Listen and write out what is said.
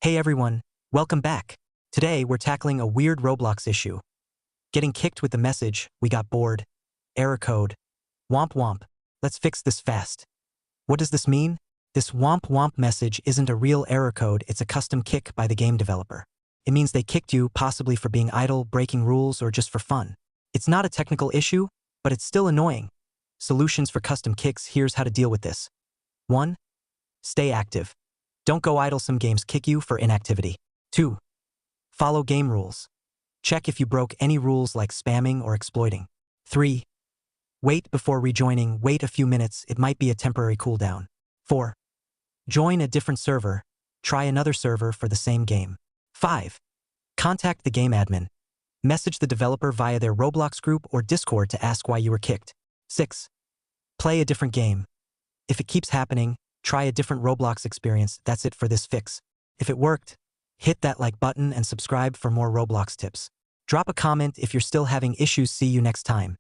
Hey everyone, welcome back. Today we're tackling a weird Roblox issue. Getting kicked with the message, "We got bored." Error code. WOMP WOMP. Let's fix this fast. What does this mean? This WOMP WOMP message isn't a real error code, it's a custom kick by the game developer. It means they kicked you, possibly for being idle, breaking rules, or just for fun. It's not a technical issue, but it's still annoying. Solutions for custom kicks. Here's how to deal with this. 1. Stay active. Don't go idle, some games kick you for inactivity. 2. Follow game rules. Check if you broke any rules like spamming or exploiting. 3. Wait before rejoining, wait a few minutes, it might be a temporary cooldown. 4. Join a different server, try another server for the same game. 5. Contact the game admin. Message the developer via their Roblox group or Discord to ask why you were kicked. 6. Play a different game. If it keeps happening, try a different Roblox experience. That's it for this fix. If it worked, hit that like button and subscribe for more Roblox tips. Drop a comment if you're still having issues. See you next time.